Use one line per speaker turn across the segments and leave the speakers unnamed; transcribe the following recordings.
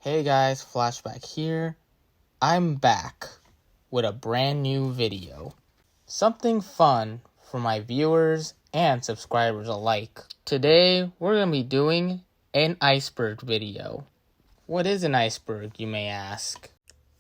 Hey guys, Flashback here. I'm back with a brand new video. Something fun for my viewers and subscribers alike. Today, we're going to be doing an iceberg video. What is an iceberg, you may ask?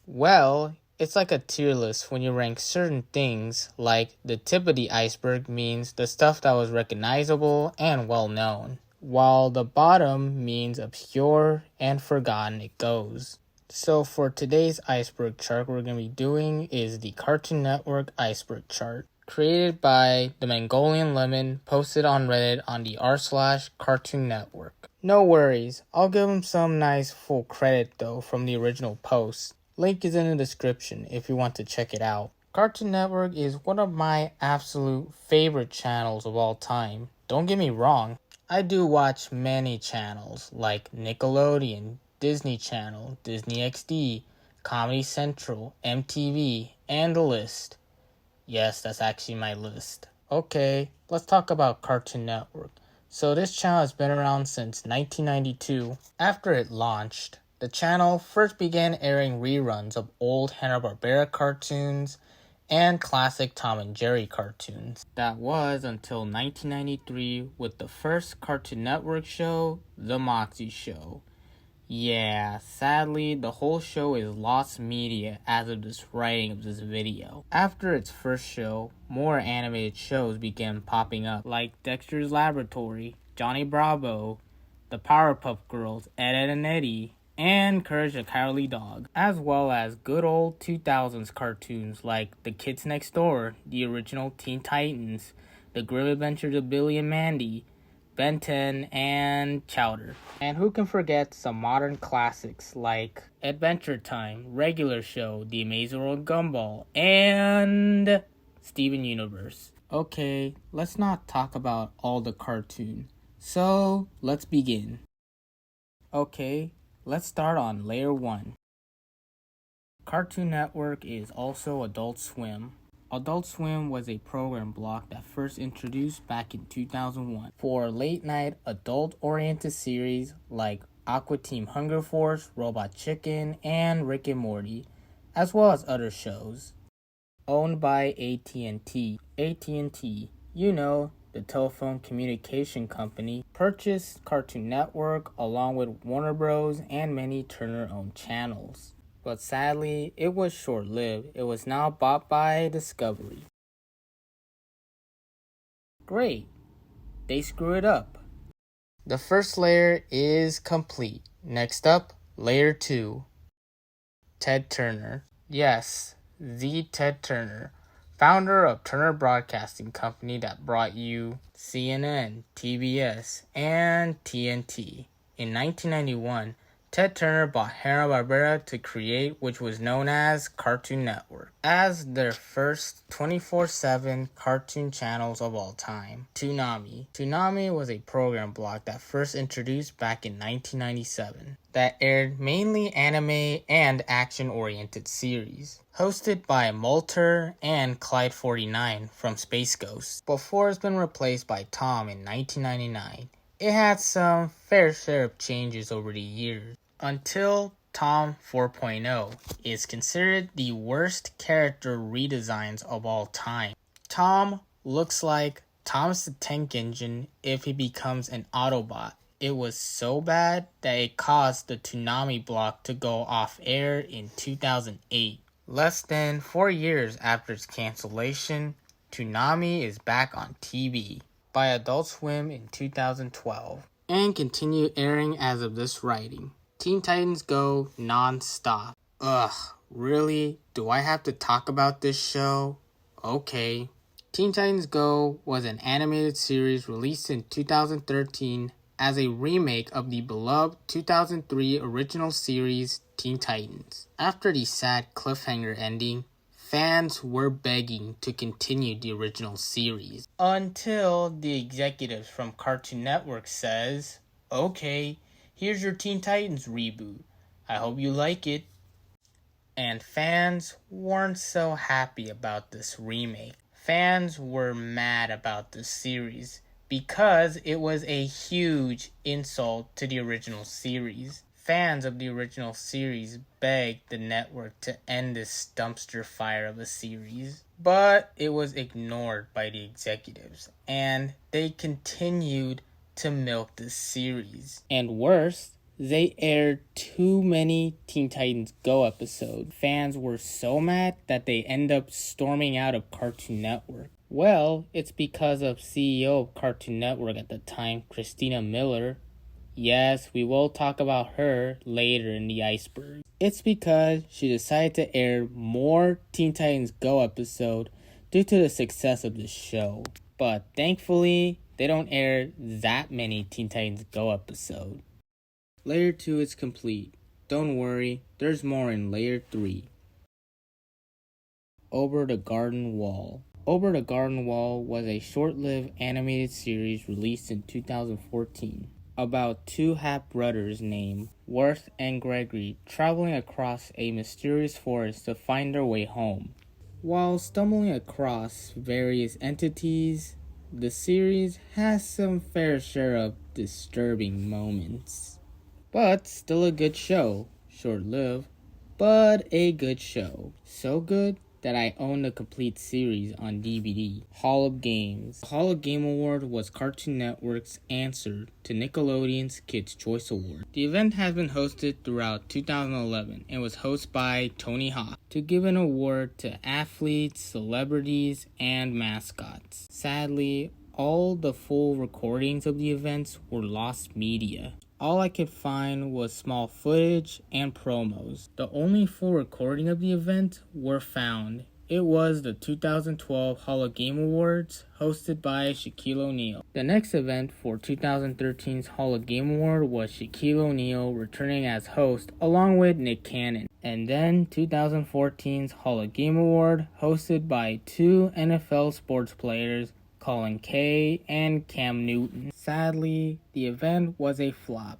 Well, it's like a tier list when you rank certain things, like the tip of the iceberg means the stuff that was recognizable and well known, while the bottom means obscure and forgotten it goes. So for today's iceberg chart, what we're going to be doing is the Cartoon Network iceberg chart, created by the Mongolian Lemon, posted on Reddit on the r/Cartoon Network. No worries, I'll give him some nice full credit though from the original post. Link is in the description if you want to check it out. Cartoon Network is one of my absolute favorite channels of all time. Don't get me wrong, I do watch many channels like Nickelodeon, Disney Channel, Disney XD, Comedy Central, MTV, and the list. Yes, that's actually my list. Okay, let's talk about Cartoon Network. So this channel has been around since 1992. After it launched, the channel first began airing reruns of old Hanna-Barbera cartoons and classic Tom and Jerry cartoons. That was until 1993 with the first Cartoon Network show, The Moxie Show. Yeah, sadly, the whole show is lost media as of this writing of this video. After its first show, more animated shows began popping up, like Dexter's Laboratory, Johnny Bravo, The Powerpuff Girls, Ed, Edd and Eddy, and Courage the Cowardly Dog, as well as good old 2000s cartoons like The Kids Next Door, the original Teen Titans, The Grim Adventures of Billy and Mandy, Ben 10, and Chowder. And who can forget some modern classics like Adventure Time, Regular Show, The Amazing World of Gumball, and Steven Universe. Okay, let's not talk about all the cartoon. So, let's begin. Okay, let's start on layer 1. Cartoon Network is also Adult Swim. Adult Swim was a program block that first introduced back in 2001 for late-night adult-oriented series like Aqua Team Hunger Force, Robot Chicken, and Rick and Morty, as well as other shows. Owned by AT&T. AT&T, you know, the telephone communication company, purchased Cartoon Network along with Warner Bros. And many Turner-owned channels. But sadly, it was short-lived. It was now bought by Discovery. Great. They screw it up. The first layer is complete. Next up, layer 2. Ted Turner. Yes, the Ted Turner, founder of Turner Broadcasting Company that brought you CNN, TBS, and TNT. In 1991, Ted Turner bought Hanna-Barbera to create which was known as Cartoon Network as their first 24/7 cartoon channels of all time. Toonami. Toonami was a program block that first introduced back in 1997 that aired mainly anime and action-oriented series, hosted by Molter and Clyde 49 from Space Ghost, before it's been replaced by Tom in 1999. It had some fair share of changes over the years, until Tom 4.0 is considered the worst character redesigns of all time. Tom looks like Thomas the Tank Engine if he becomes an Autobot. It was so bad that it caused the Toonami block to go off air in 2008. Less than 4 years after its cancellation, Toonami is back on TV by Adult Swim in 2012 and continue airing as of this writing. Teen Titans Go non-stop. Ugh, really? Do I have to talk about this show? Okay. Teen Titans Go was an animated series released in 2013 as a remake of the beloved 2003 original series Teen Titans. After the sad cliffhanger ending, fans were begging to continue the original series, until the executives from Cartoon Network says, okay, here's your Teen Titans reboot. I hope you like it. And fans weren't so happy about this remake. Fans were mad about this series because it was a huge insult to the original series. Fans of the original series begged the network to end this dumpster fire of a series, but it was ignored by the executives, and they continued to milk the series. And worse, they aired too many Teen Titans Go episodes. Fans were so mad that they end up storming out of Cartoon Network. Well, it's because of CEO of Cartoon Network at the time, Christina Miller. Yes, we will talk about her later in the iceberg. It's because she decided to air more Teen Titans Go episode due to the success of the show. But thankfully, they don't air that many Teen Titans Go episodes. Layer 2 is complete. Don't worry, there's more in Layer 3. Over the Garden Wall. Over the Garden Wall was a short-lived animated series released in 2014 about two half-brothers named Worth and Gregory traveling across a mysterious forest to find their way home. While stumbling across various entities, the series has some fair share of disturbing moments. But still a good show. Short-lived, but a good show. So good that I own the complete series on DVD. Hall of Games. The Hall of Game Award was Cartoon Network's answer to Nickelodeon's Kids' Choice Award. The event has been hosted throughout 2011 and was hosted by Tony Hawk to give an award to athletes, celebrities, and mascots. Sadly, all the full recordings of the events were lost media. All I could find was small footage and promos. The only full recording of the event were found. It was the 2012 Hall of Game Awards, hosted by Shaquille O'Neal. The next event for 2013's Hall of Game Award was Shaquille O'Neal returning as host along with Nick Cannon. And then 2014's Hall of Game Award, hosted by two NFL sports players, Colin Kay and Cam Newton. Sadly, the event was a flop.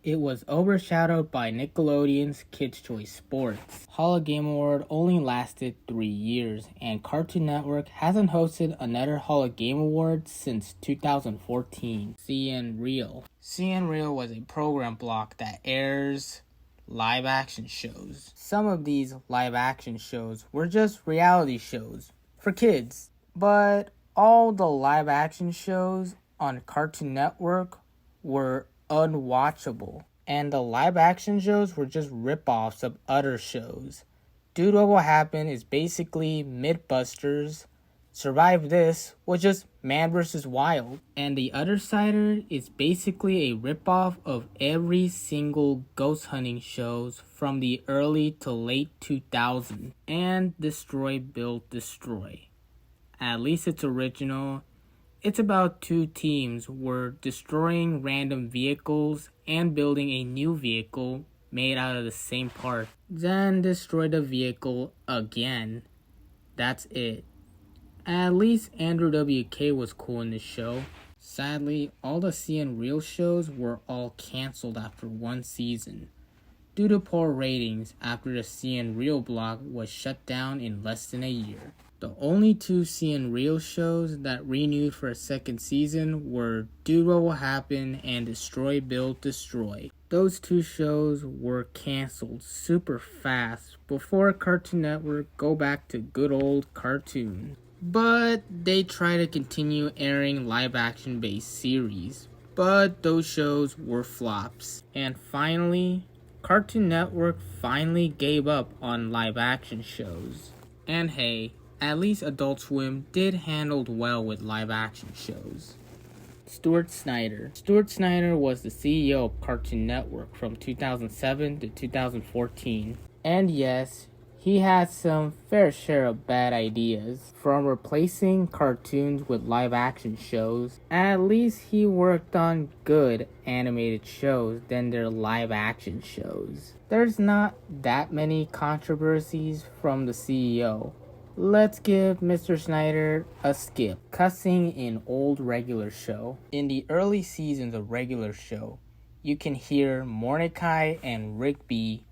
It was overshadowed by Nickelodeon's Kids' Choice Sports. Hall of Game Award only lasted 3 years, and Cartoon Network hasn't hosted another Hall of Game Award since 2014. CN Reel. CN Reel was a program block that airs live action shows. Some of these live action shows were just reality shows for kids, but all the live action shows on Cartoon Network were unwatchable, and the live action shows were just rip-offs of other shows. Dude, What Will Happen is basically Mythbusters. Survive This was just Man vs. Wild. And The Other Sider is basically a rip-off of every single ghost hunting shows from the early to late 2000s. And Destroy Build Destroy. At least it's original. It's about two teams were destroying random vehicles and building a new vehicle made out of the same part. Then destroy the vehicle again. That's it. At least Andrew WK was cool in this show. Sadly, all the CN Real shows were all cancelled after one season, due to poor ratings after the CN Real block was shut down in less than a year. The only two CN Real shows that renewed for a second season were Dude, What Will Happen and Destroy Build Destroy. Those two shows were cancelled super fast before Cartoon Network go back to good old cartoons. But they try to continue airing live action based series, but those shows were flops. And finally, Cartoon Network finally gave up on live action shows. And hey, at least Adult Swim did handle well with live action shows. Stuart Snyder. Stuart Snyder was the CEO of Cartoon Network from 2007 to 2014. And yes, he had some fair share of bad ideas. From replacing cartoons with live action shows, at least he worked on good animated shows than their live action shows. There's not that many controversies from the CEO. Let's give Mr. Snyder a skip. Cussing in old regular show. In the early seasons of regular show, you can hear Mordecai and Rigby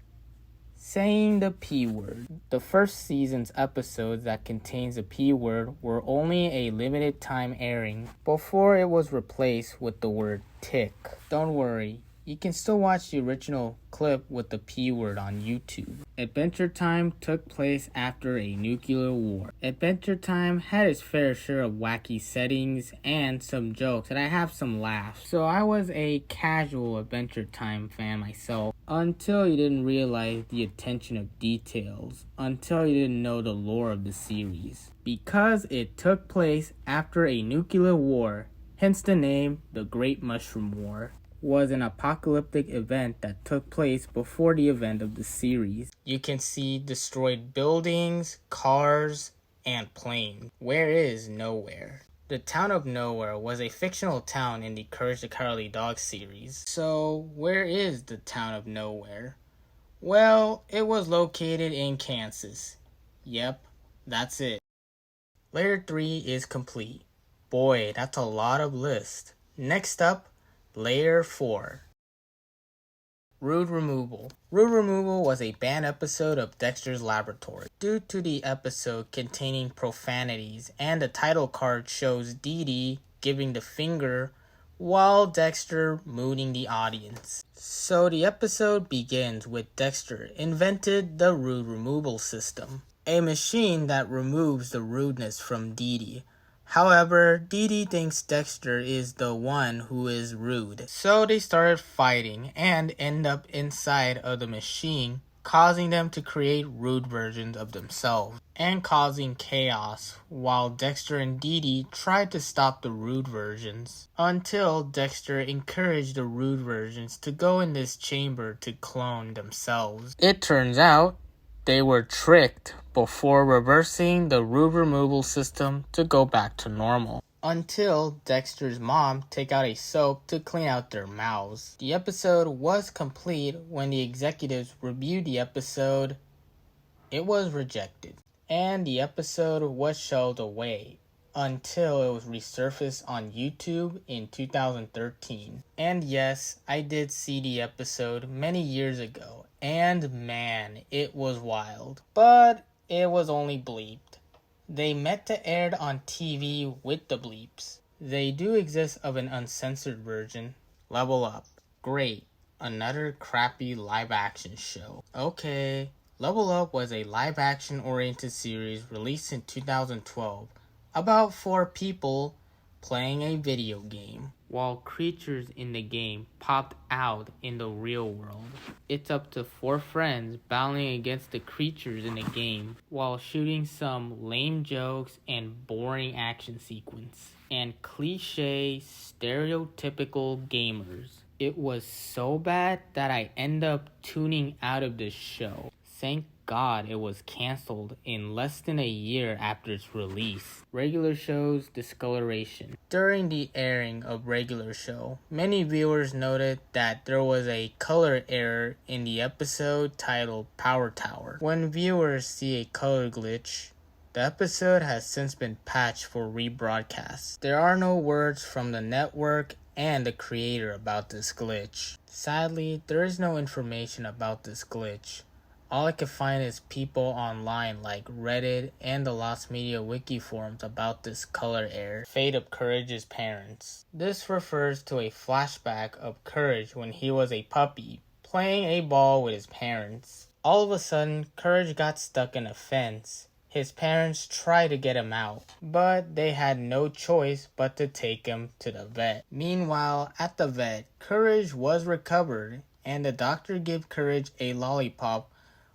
saying the P word. The first season's episodes that contains the P word were only a limited time airing before it was replaced with the word tick. Don't worry, You can still watch the original clip with the P word on YouTube. Adventure Time took place after a nuclear war. Adventure Time had its fair share of wacky settings and some jokes, and I have some laughs. So I was a casual Adventure Time fan myself until you didn't realize the attention of details, until you didn't know the lore of the series. Because it took place after a nuclear war, hence the name, the Great Mushroom War, was an apocalyptic event that took place before the event of the series. You can see destroyed buildings, cars, and planes. Where is Nowhere? The town of Nowhere was a fictional town in the Courage the Cowardly Dog series. So, where is the town of Nowhere? Well, it was located in Kansas. Yep, that's it. Layer 3 is complete. Boy, that's a lot of list. Next up, Layer 4. Rude Removal. Rude Removal was a banned episode of Dexter's Laboratory. Due to the episode containing profanities, and the title card shows Dee Dee giving the finger while Dexter mooning the audience. So the episode begins with Dexter invented the Rude Removal system, a machine that removes the rudeness from Dee Dee. However, Dee Dee thinks Dexter is the one who is rude. So they started fighting and end up inside of the machine, causing them to create rude versions of themselves and causing chaos while Dexter and Dee Dee tried to stop the rude versions until Dexter encouraged the rude versions to go in this chamber to clone themselves. It turns out they were tricked before reversing the rude removal system to go back to normal. Until Dexter's mom take out a soap to clean out their mouths. The episode was complete when the executives reviewed the episode. It was rejected, and the episode was shelved away until it was resurfaced on YouTube in 2013. And yes, I did see the episode many years ago, and man, it was wild. But it was only bleeped. They meant to air it on TV with the bleeps. They do exist of an uncensored version. Level Up. Great. Another crappy live action show. Okay. Level Up was a live action oriented series released in 2012 about 4 people playing a video game, while creatures in the game popped out in the real world. It's up to 4 friends battling against the creatures in the game while shooting some lame jokes and boring action sequence and cliche stereotypical gamers. It was so bad that I end up tuning out of the show. Thank God it was cancelled in less than a year after its release. Regular show's discoloration. During the airing of Regular Show, many viewers noted that there was a color error in the episode titled Power Tower. When viewers see a color glitch, the episode has since been patched for rebroadcast. There are no words from the network and the creator about this glitch. Sadly, there is no information about this glitch. All I could find is people online like Reddit and the Lost Media wiki forums about this color error. Fate of Courage's parents. This refers to a flashback of Courage when he was a puppy, playing a ball with his parents. All of a sudden, Courage got stuck in a fence. His parents tried to get him out, but they had no choice but to take him to the vet. Meanwhile, at the vet, Courage was recovered, and the doctor gave Courage a lollipop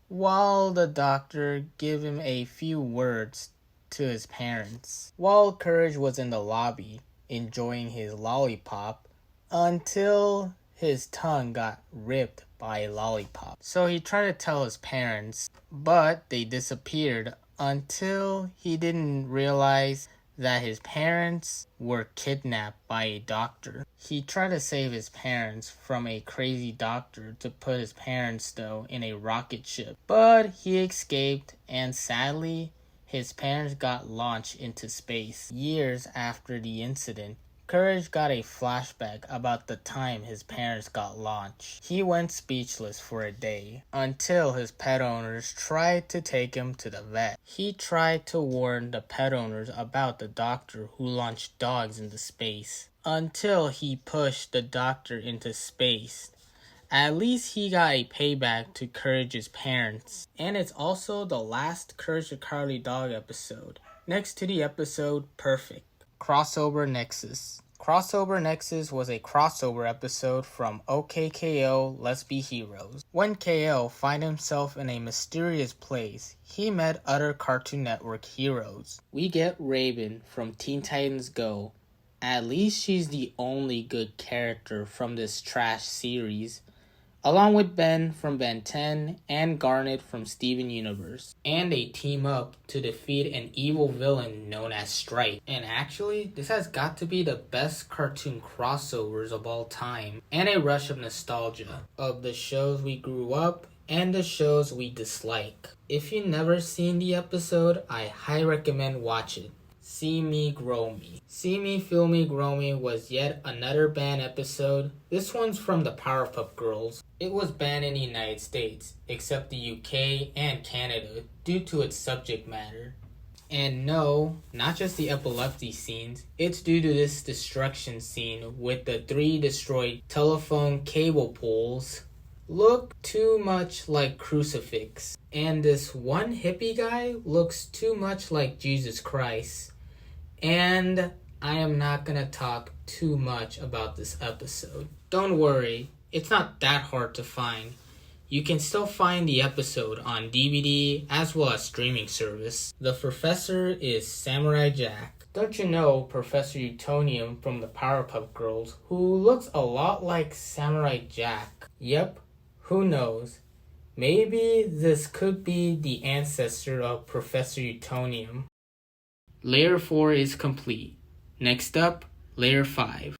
while the doctor gave him a few words to his parents. While Courage was in the lobby enjoying his lollipop until his tongue got ripped by a lollipop. So he tried to tell his parents, but they disappeared until he didn't realize that his parents were kidnapped by a doctor. He tried to save his parents from a crazy doctor to put his parents, though, in a rocket ship. But he escaped, and sadly, his parents got launched into space. Years after the incident, Courage got a flashback about the time his parents got launched. He went speechless for a day until his pet owners tried to take him to the vet. He tried to warn the pet owners about the doctor who launched dogs into space until he pushed the doctor into space At least he got a payback to Courage's parents. And it's also the last Courage the Cowardly Dog episode, next to the episode Perfect. Crossover Nexus. Crossover Nexus was a crossover episode from OKKO Let's Be Heroes. When KO find himself in a mysterious place, he met other Cartoon Network heroes. We get Raven from Teen Titans Go. At least she's the only good character from this trash series, along with Ben from Ben 10 and Garnet from Steven Universe. And they team up to defeat an evil villain known as Stripe. And actually, this has got to be the best cartoon crossovers of all time, and a rush of nostalgia of the shows we grew up and the shows we dislike. If you've never seen the episode, I highly recommend watch it. See Me Grow Me. See Me Feel Me Grow Me was yet another banned episode. This one's from the Powerpuff Girls. It was banned in the United States, except the UK and Canada, due to its subject matter. And no, not just the epilepsy scenes, it's due to this destruction scene with the 3 destroyed telephone cable poles. Look too much like Crucifix. And this one hippie guy looks too much like Jesus Christ. And I am not going to talk too much about this episode. Don't worry, it's not that hard to find. You can still find the episode on DVD as well as streaming service. The professor is Samurai Jack. Don't you know Professor Utonium from the Powerpuff Girls, who looks a lot like Samurai Jack? Yep, who knows? Maybe this could be the ancestor of Professor Utonium. Layer 4 is complete. Next up, Layer 5.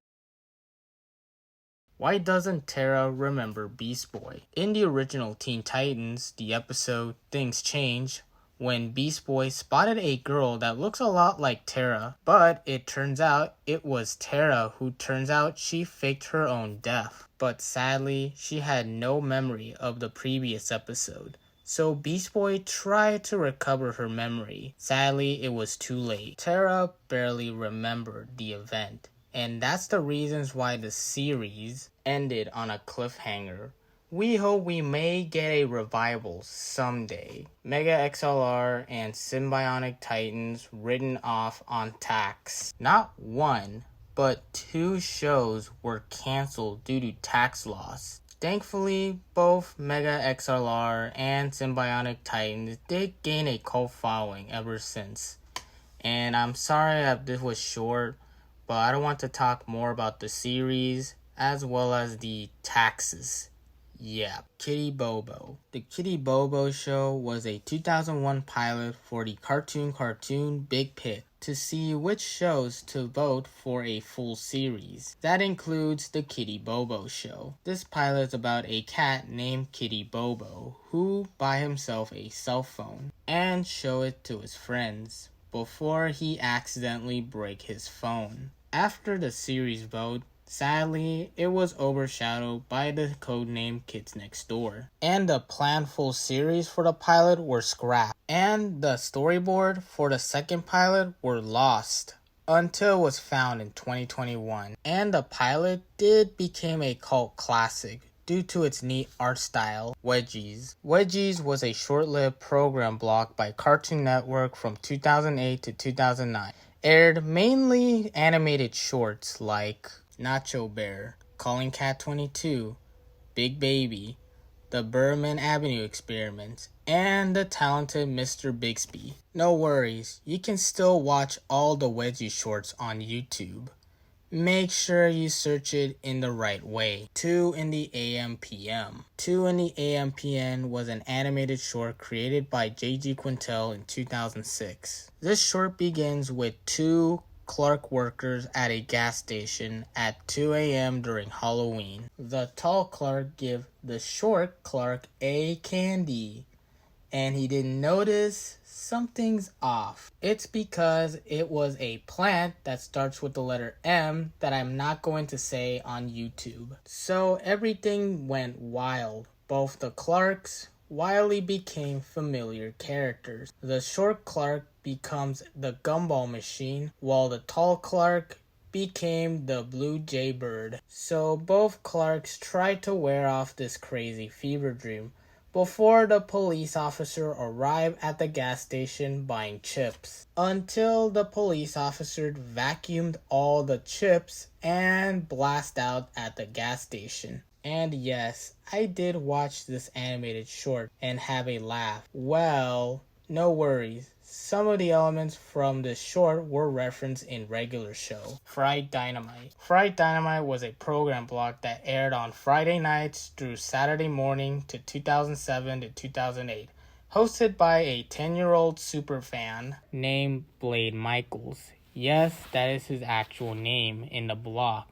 Why doesn't Terra remember Beast Boy? In the original Teen Titans, the episode Things Change, when Beast Boy spotted a girl that looks a lot like Terra, but it turns out it was Terra who turns out she faked her own death. But sadly, she had no memory of the previous episode. So Beast Boy tried to recover her memory. Sadly, it was too late. Terra barely remembered the event. And that's the reasons why the series ended on a cliffhanger. We hope we may get a revival someday. Mega XLR and Symbionic Titans written off on tax. Not one, but 2 shows were canceled due to tax loss. Thankfully, both Mega XLR and Symbionic Titans did gain a cult following ever since. And I'm sorry that this was short, but I don't want to talk more about the series as well as the taxes. Yeah, Kitty Bobo. The Kitty Bobo Show was a 2001 pilot for the Cartoon Big Pick to see which shows to vote for a full series. That includes the Kitty Bobo Show. This pilot is about a cat named Kitty Bobo who buy himself a cell phone and show it to his friends before he accidentally break his phone. After the series vote, sadly, it was overshadowed by the codename Kids Next Door. And the planned full series for the pilot were scrapped. And the storyboard for the second pilot were lost until it was found in 2021. And the pilot did become a cult classic due to its neat art style, Wedgies. Wedgies was a short-lived program block by Cartoon Network from 2008 to 2009. Aired mainly animated shorts like Nacho Bear, Calling Cat 22, Big Baby, The Berman Avenue Experiments, and The Talented Mr. Bixby. No worries, you can still watch all the Wedgie shorts on YouTube. Make sure you search it in the right way. 2 in the AM PM. 2 in the AM PM was an animated short created by J.G. Quintel in 2006. This short begins with 2 Clark workers at a gas station at 2 a.m. during Halloween. The tall Clark give the short Clark a candy, and he didn't notice something's off. It's because it was a plant that starts with the letter M that I'm not going to say on YouTube. So everything went wild. Both the Clarks wildly became familiar characters. The short Clark becomes the gumball machine, while the tall Clark became the blue jaybird. So both Clarks tried to wear off this crazy fever dream before the police officer arrived at the gas station buying chips. Until the police officer vacuumed all the chips and blasted out at the gas station. And yes, I did watch this animated short and have a laugh. Well, no worries. Some of the elements from this short were referenced in regular show, Fried Dynamite. Fried Dynamite was a program block that aired on Friday nights through Saturday morning to 2007 to 2008, hosted by a 10-year-old superfan named Blade Michaels. Yes, that is his actual name in the block.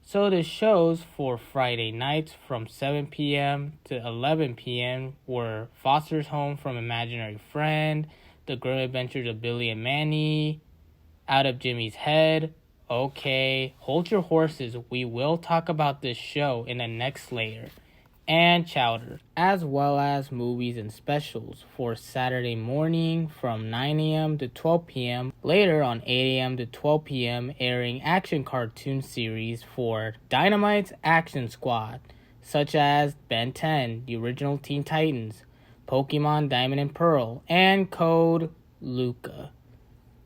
So the shows for Friday nights from 7 p.m. to 11 p.m. were Foster's Home from Imaginary Friend, The Grim Adventures of Billy and Manny, Out of Jimmy's Head. Okay, hold your horses. We will talk about this show in the next layer. And Chowder, as well as movies and specials for Saturday morning from 9 a.m. to 12 p.m. Later on 8 a.m. to 12 p.m. airing action cartoon series for Dynamite's Action Squad, such as Ben 10, the original Teen Titans, Pokemon Diamond and Pearl, and Code Luca.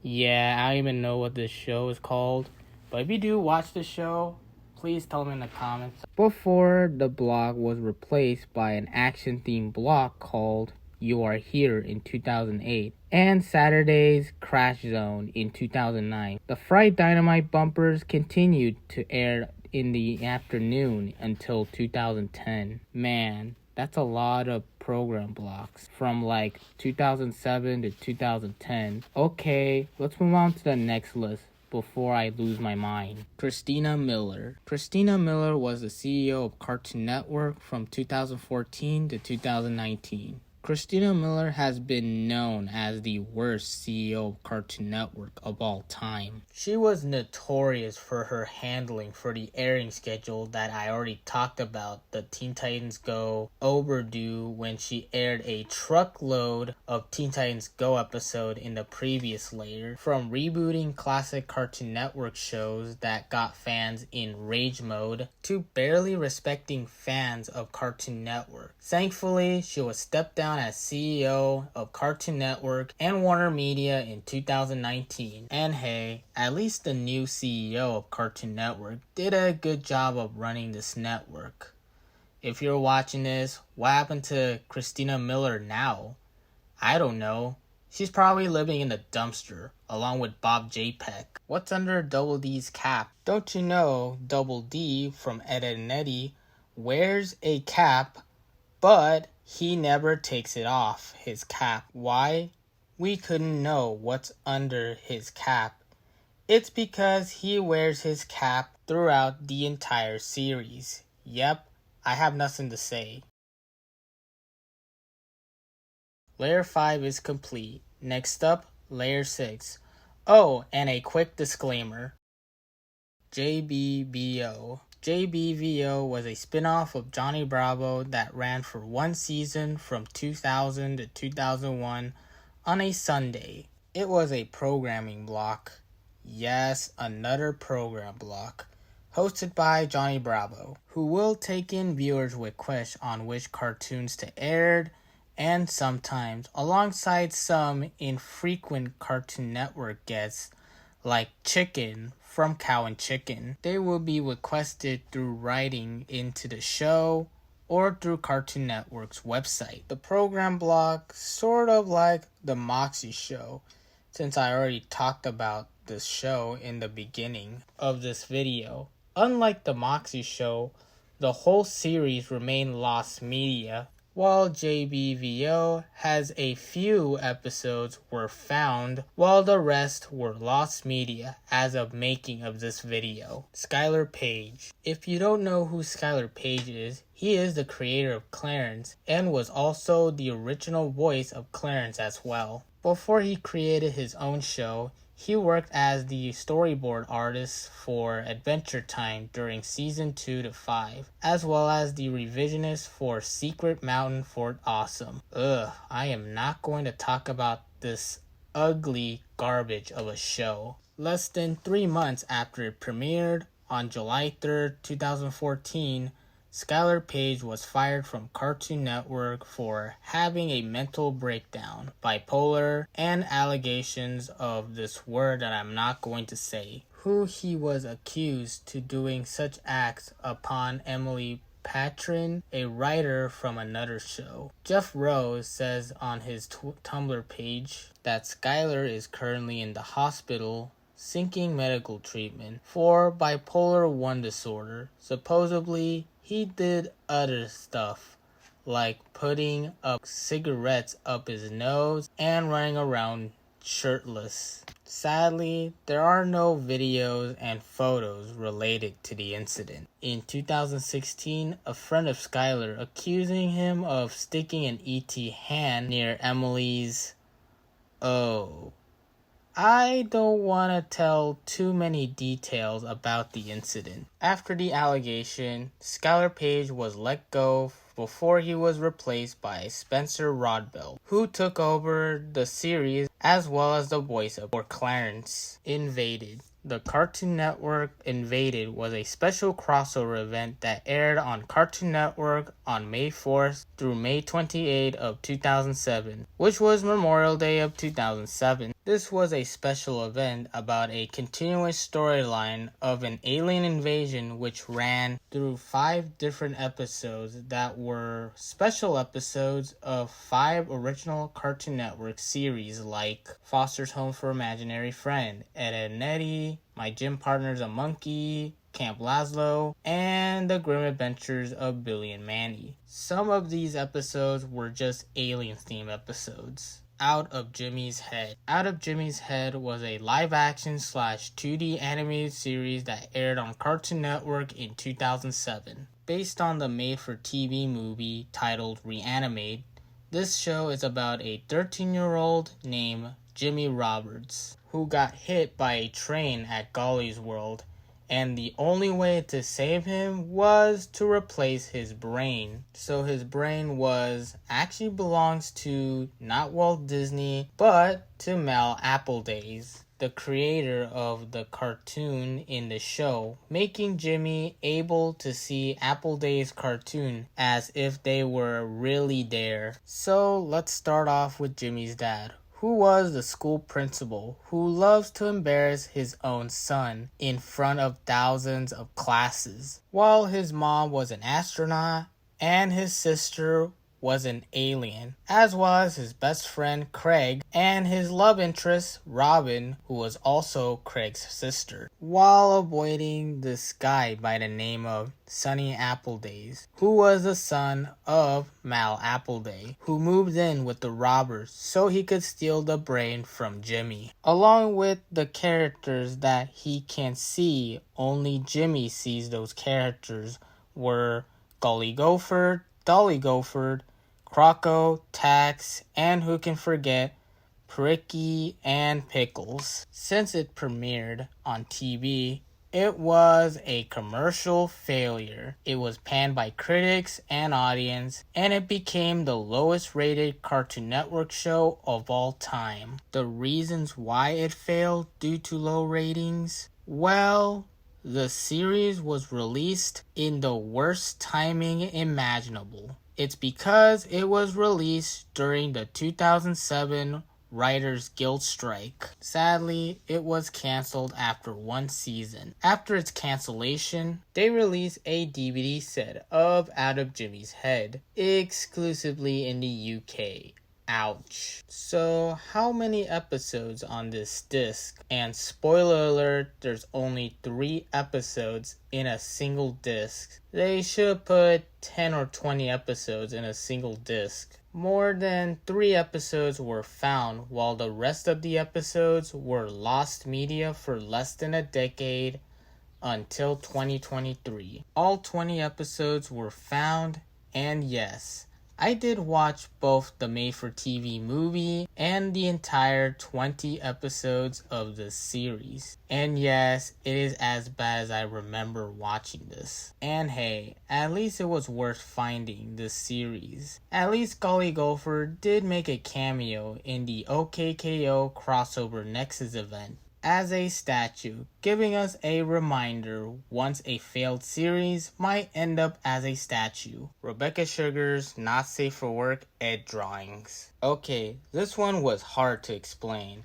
Yeah, I don't even know what this show is called, but if you do watch the show, please tell me in the comments. Before the blog was replaced by an action-themed blog called You Are Here in 2008 and Saturday's Crash Zone in 2009. The Fried Dynamite bumpers continued to air in the afternoon until 2010. Man, that's a lot of program blocks from like 2007 to 2010. Okay, let's move on to the next list before I lose my mind. Christina Miller. Christina Miller was the CEO of Cartoon Network from 2014 to 2019. Christina Miller has been known as the worst CEO of Cartoon Network of all time. She was notorious for her handling for the airing schedule that I already talked about, the Teen Titans Go overdue when she aired a truckload of Teen Titans Go episode in the previous layer, from rebooting classic Cartoon Network shows that got fans in rage mode to barely respecting fans of Cartoon Network. Thankfully, she was stepped down as CEO of Cartoon Network and Warner Media in 2019. And hey, at least the new CEO of Cartoon Network did a good job of running this network. If you're watching this, what happened to Christina Miller now? I don't know. She's probably living in a dumpster, along with Bob J. Peck. What's under Double D's cap? Don't you know Double D from Ed, Edd n Eddy wears a cap, but he never takes it off, his cap. Why? We couldn't know what's under his cap. It's because he wears his cap throughout the entire series. Yep, I have nothing to say. Layer 5 is complete. Next up, Layer 6. Oh, and a quick disclaimer. JBVO. JBVO was a spin-off of Johnny Bravo that ran for one season from 2000 to 2001 on a Sunday. It was a programming block. Yes, another program block. Hosted by Johnny Bravo, who will take in viewers with questions on which cartoons to air, and sometimes, alongside some infrequent Cartoon Network guests, like Chicken from Cow and Chicken. They will be requested through writing into the show or through Cartoon Network's website. The program block, sort of like the Moxie Show, since I already talked about this show in the beginning of this video. Unlike the Moxie Show, the whole series remained lost media, while JBVO has a few episodes were found, while the rest were lost media as of making of this video. Skylar Page. If you don't know who Skylar Page is, he is the creator of Clarence and was also the original voice of Clarence as well. Before he created his own show, he worked as the storyboard artist for Adventure Time during Season 2 to 5, as well as the revisionist for Secret Mountain Fort Awesome. I am not going to talk about this ugly garbage of a show. Less than 3 months after it premiered, on July 3rd, 2014, Skylar Page was fired from Cartoon Network for having a mental breakdown, bipolar, and allegations of this word that I'm not going to say. Who he was accused to doing such acts upon Emily Patron, a writer from another show. Jeff Rose says on his Tumblr page that Skylar is currently in the hospital seeking medical treatment for bipolar 1 disorder. Supposedly, he did other stuff like putting up cigarettes up his nose and running around shirtless. Sadly, there are no videos and photos related to the incident. In 2016, a friend of Skylar accusing him of sticking an ET hand near Emily's... I don't want to tell too many details about the incident. After the allegation, Skylar Page was let go before he was replaced by Spencer Rodbell, who took over the series as well as the voice for Clarence. Invaded. The Cartoon Network Invaded was a special crossover event that aired on Cartoon Network on May 4th through May 28th of 2007, which was Memorial Day of 2007. This was a special event about a continuous storyline of an alien invasion which ran through 5 different episodes that were special episodes of 5 original Cartoon Network series like Foster's Home for Imaginary Friend, Ed, Edd n Eddy, My Gym Partner's a Monkey, Camp Lazlo, and The Grim Adventures of Billy and Mandy. Some of these episodes were just alien-themed episodes. Out of Jimmy's Head. Out of Jimmy's Head was a live-action / 2D animated series that aired on Cartoon Network in 2007. Based on the made-for-TV movie titled Reanimate, this show is about a 13-year-old named Jimmy Roberts who got hit by a train at Golly's World, and the only way to save him was to replace his brain. So his brain actually belongs to not Walt Disney, but to Mal Appledays, the creator of the cartoon in the show, making Jimmy able to see Appleday's cartoon as if they were really there. So let's start off with Jimmy's dad, who was the school principal who loves to embarrass his own son in front of thousands of classes, while his mom was an astronaut and his sister was an alien, as well as his best friend Craig and his love interest Robin, who was also Craig's sister, while avoiding this guy by the name of Sonny Appledays, who was the son of Mal Appleday, who moved in with the robbers so he could steal the brain from Jimmy. Along with the characters that he can see, only Jimmy sees those characters, were Gully Gopher, Dolly Gopher, Croco, Tax, and who can forget Pricky and Pickles. Since it premiered on TV, it was a commercial failure. It was panned by critics and audience, and it became the lowest rated Cartoon Network show of all time. The reasons why it failed due to low ratings? Well, the series was released in the worst timing imaginable. It's because it was released during the 2007 Writers Guild strike. Sadly, it was canceled after 1 season. After its cancellation, they released a DVD set of Out of Jimmy's Head, exclusively in the UK. Ouch. So, how many episodes on this disc? And spoiler alert, there's only 3 episodes in a single disc. They should put 10 or 20 episodes in a single disc. More than 3 episodes were found, while the rest of the episodes were lost media for less than a decade until 2023. All 20 episodes were found, and yes, I did watch both the made-for-TV movie and the entire 20 episodes of the series. And yes, it is as bad as I remember watching this. And hey, at least it was worth finding this series. At least Gully Gopher did make a cameo in the OKKO crossover Nexus event as a statue, giving us a reminder once a failed series might end up as a statue. Rebecca Sugar's Not Safe for Work Ed drawings. Okay, this one was hard to explain.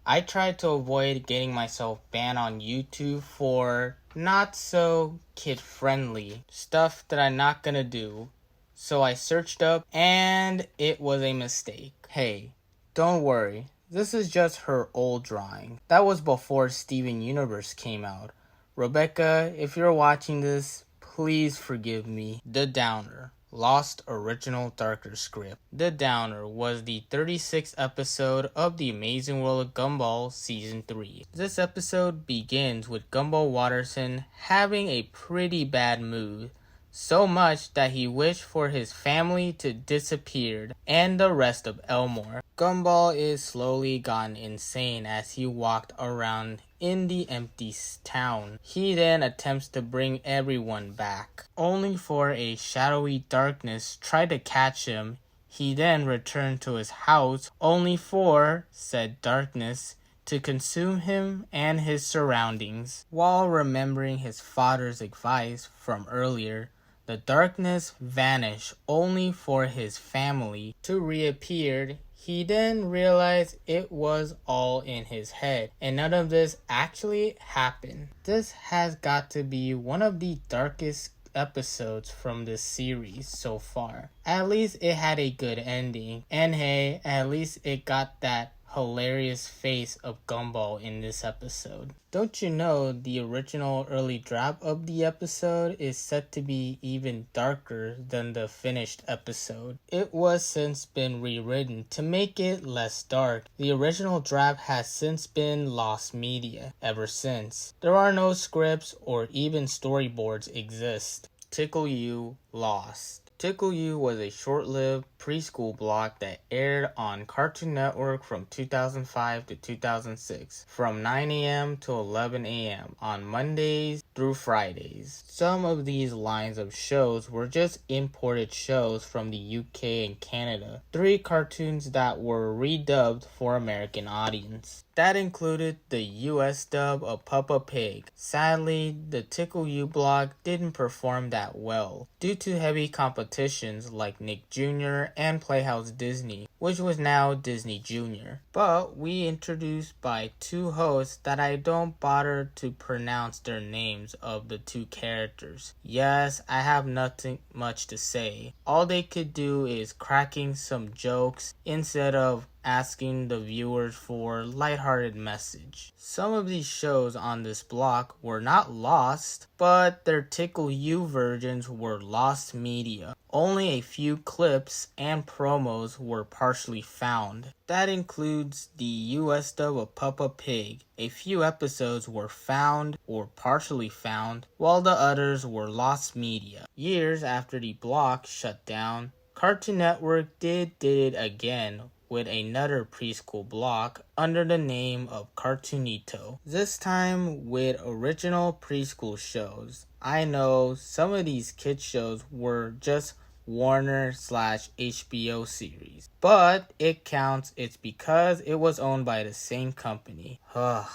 I tried to avoid getting myself banned on YouTube for not so kid friendly stuff that I'm not gonna do. So I searched up and it was a mistake. Hey, don't worry. This is just her old drawing. That was before Steven Universe came out. Rebecca, if you're watching this, please forgive me. The Downer. Lost Original Darker Script. The Downer was the 36th episode of The Amazing World of Gumball Season 3. This episode begins with Gumball Watterson having a pretty bad mood. So much that he wished for his family to disappear and the rest of Elmore. Gumball is slowly gone insane as he walked around in the empty town. He then attempts to bring everyone back, only for a shadowy darkness try to catch him. He then returned to his house, only for said darkness to consume him and his surroundings. While remembering his father's advice from earlier, the darkness vanished only for his family to reappear. He then realized it was all in his head and none of this actually happened. This has got to be one of the darkest episodes from this series so far. At least it had a good ending. And hey, at least it got that hilarious face of Gumball in this episode. Don't you know the original early draft of the episode is set to be even darker than the finished episode? It was since been rewritten to make it less dark. The original draft has since been lost media ever since. There are no scripts or even storyboards exist. Tickle You Lost. Tickle You was a short-lived preschool block that aired on Cartoon Network from 2005 to 2006, from 9 a.m. to 11 a.m. on Mondays through Fridays. Some of these lines of shows were just imported shows from the UK and Canada. 3 cartoons that were redubbed for American audience. That included the US dub of Peppa Pig. Sadly, the Tickle You block didn't perform that well due to heavy competitions like Nick Jr. and Playhouse Disney, which was now Disney Jr. But we introduced by 2 hosts that I don't bother to pronounce their names of the 2 characters. Yes, I have nothing much to say. All they could do is cracking some jokes instead of asking the viewers for lighthearted message. Some of these shows on this block were not lost, but their Tickle You versions were lost media. Only a few clips and promos were partially found. That includes the US dub of Peppa Pig. A few episodes were found or partially found, while the others were lost media. Years after the block shut down, Cartoon Network did it again with another preschool block under the name of Cartoonito. This time with original preschool shows. I know some of these kids shows were just Warner/HBO series, but it counts. It's because it was owned by the same company. Ugh.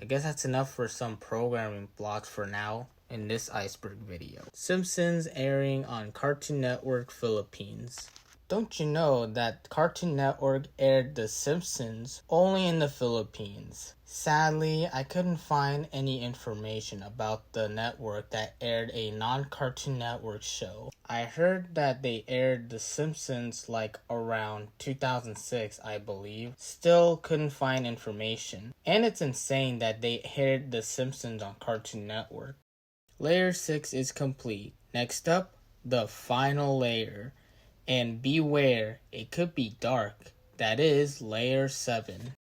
I guess that's enough for some programming blocks for now in this iceberg video. Simpsons airing on Cartoon Network Philippines. Don't you know that Cartoon Network aired The Simpsons only in the Philippines? Sadly, I couldn't find any information about the network that aired a non-Cartoon Network show. I heard that they aired The Simpsons like around 2006, I believe. Still couldn't find information. And it's insane that they aired The Simpsons on Cartoon Network. Layer 6 is complete. Next up, the final layer. And beware, it could be dark. That is Layer 7.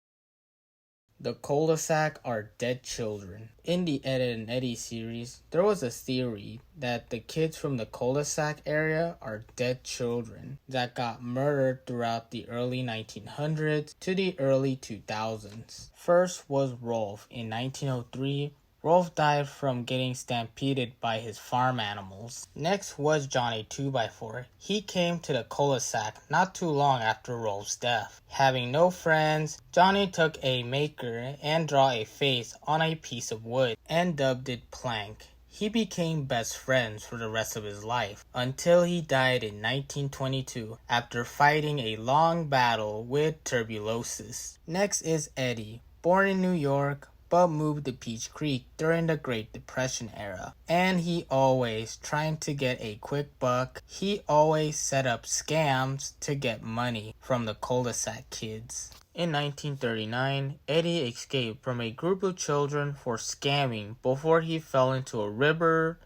The cul-de-sac are dead children. In the Ed, Edd and Eddy series, there was a theory that the kids from the cul-de-sac area are dead children that got murdered throughout the early 1900s to the early 2000s. First was Rolf in 1903. Rolf died from getting stampeded by his farm animals. Next was Johnny 2x4. He came to the cul-de-sac not too long after Rolf's death. Having no friends, Johnny took a maker and draw a face on a piece of wood and dubbed it Plank. He became best friends for the rest of his life until he died in 1922 after fighting a long battle with tuberculosis. Next is Eddie, born in New York, but moved to Peach Creek during the Great Depression era. And he always trying to get a quick buck. He always set up scams to get money from the cul-de-sac kids. In 1939, Eddie escaped from a group of children for scamming before he fell into a river,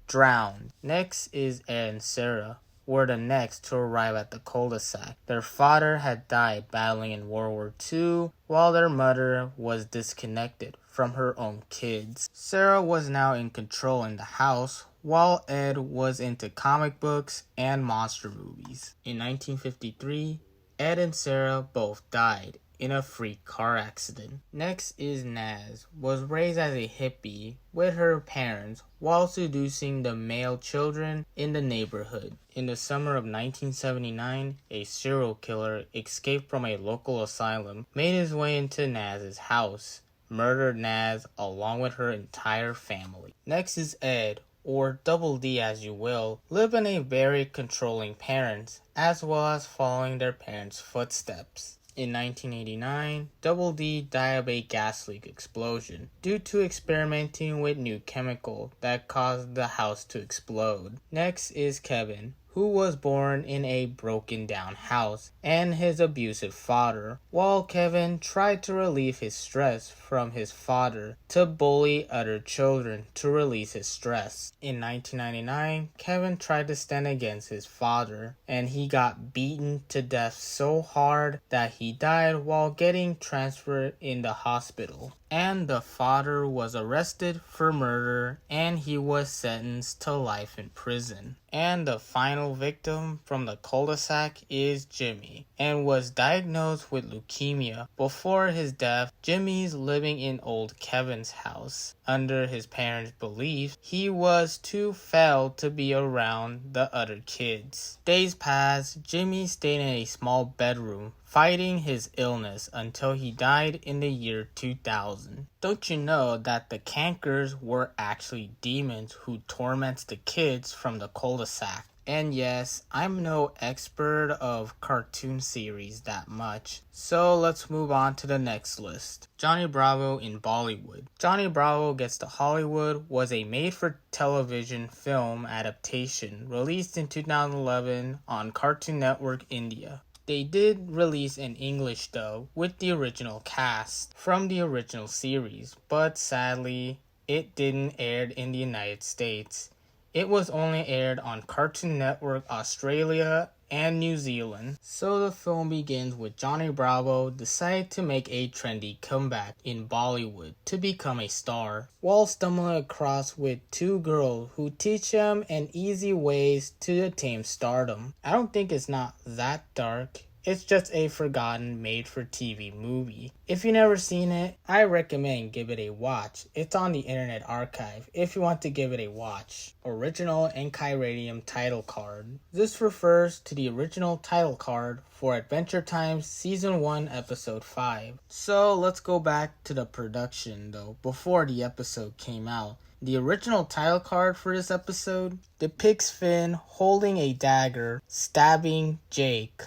drowned. Next is Ed and Sarah were the next to arrive at the cul-de-sac. Their father had died battling in World War II, while their mother was disconnected from her own kids. Sarah was now in control in the house, while Ed was into comic books and monster movies. In 1953, Ed and Sarah both died in a freak car accident. Next is Naz, was raised as a hippie with her parents while seducing the male children in the neighborhood. In the summer of 1979, a serial killer escaped from a local asylum, made his way into Naz's house, murdered Naz along with her entire family. Next is Ed, or Double D as you will, live in a very controlling parents, as well as following their parents' footsteps. In 1989, Double D died of a gas leak explosion due to experimenting with new chemical that caused the house to explode. Next is Kevin, who was born in a broken down house, and his abusive father, while Kevin tried to relieve his stress from his father to bully other children to release his stress. In 1999, Kevin tried to stand against his father, and he got beaten to death so hard that he died while getting transferred in the hospital. And the father was arrested for murder, and he was sentenced to life in prison. And the final victim from the cul-de-sac is Jimmy, and was diagnosed with leukemia. Before his death, Jimmy's living in old Kevin's house. Under his parents' belief, he was too foul to be around the other kids. Days passed, Jimmy stayed in a small bedroom, fighting his illness until he died in the year 2000. Don't you know that the cankers were actually demons who torment the kids from the cul-de-sac? And yes, I'm no expert of cartoon series that much, so let's move on to the next list. Johnny Bravo in Bollywood. Johnny Bravo Gets to Hollywood was a made-for-television film adaptation released in 2011 on Cartoon Network India. They did release an English dub with the original cast from the original series, but sadly, it didn't air in the United States. It was only aired on Cartoon Network Australia and New Zealand. So the film begins with Johnny Bravo deciding to make a trendy comeback in Bollywood to become a star, while stumbling across with two girls who teach him an easy ways to attain stardom. I don't think it's not that dark. It's just a forgotten made-for-TV movie. If you've never seen it, I recommend give it a watch. It's on the Internet Archive if you want to give it a watch. Original Enchiridium title card. This refers to the original title card for Adventure Time Season 1 Episode 5. So let's go back to the production though, before the episode came out. The original title card for this episode depicts Finn holding a dagger, stabbing Jake.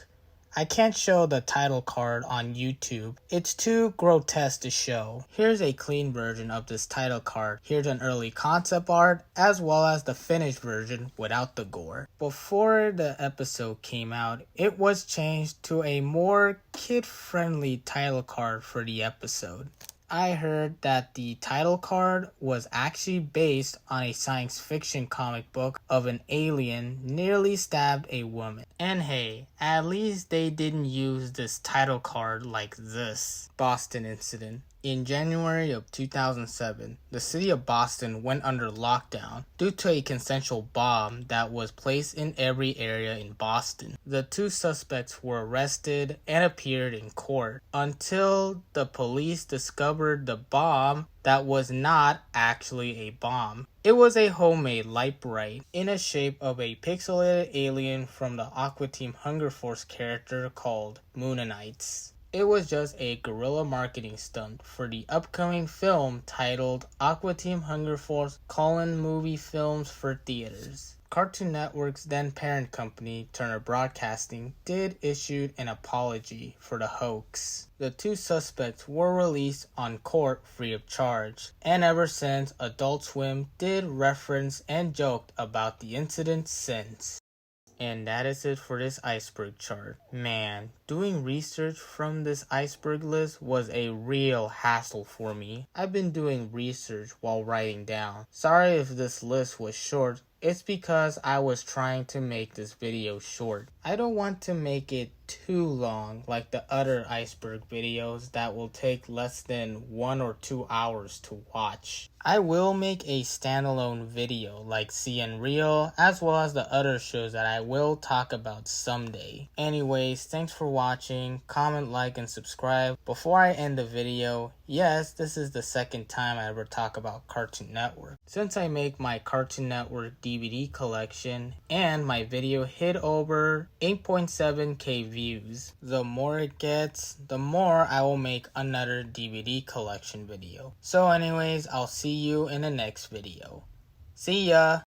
I can't show the title card on YouTube. It's too grotesque to show. Here's a clean version of this title card. Here's an early concept art as well as the finished version without the gore. Before the episode came out, it was changed to a more kid-friendly title card for the episode. I heard that the title card was actually based on a science fiction comic book of an alien nearly stabbed a woman. And hey, at least they didn't use this title card like this. Boston Incident. In January of 2007, the city of Boston went under lockdown due to a consensual bomb that was placed in every area in Boston. The two suspects were arrested and appeared in court until the police discovered the bomb that was not actually a bomb. It was a homemade light bright in a shape of a pixelated alien from the Aqua Team Hunger Force character called Moonanites. It was just a guerrilla marketing stunt for the upcoming film titled Aqua Team Hunger Force: Movie Films for Theaters. Cartoon Network's then parent company, Turner Broadcasting, did issue an apology for the hoax. The two suspects were released on court free of charge, and ever since, Adult Swim did reference and joked about the incident since. And that is it for this iceberg chart. Man, doing research from this iceberg list was a real hassle for me. I've been doing research while writing down. Sorry if this list was short. It's because I was trying to make this video short. I don't want to make it too long like the other iceberg videos that will take less than 1 or 2 hours to watch. I will make a standalone video like CN Real as well as the other shows that I will talk about someday. Anyways, thanks for watching. Comment, like, and subscribe. Before I end the video, yes, this is the second time I ever talk about Cartoon Network. Since I make my Cartoon Network DVD collection and my video hit over 8.7k views. The more it gets, the more I will make another DVD collection video. So anyways, I'll see you in the next video. See ya!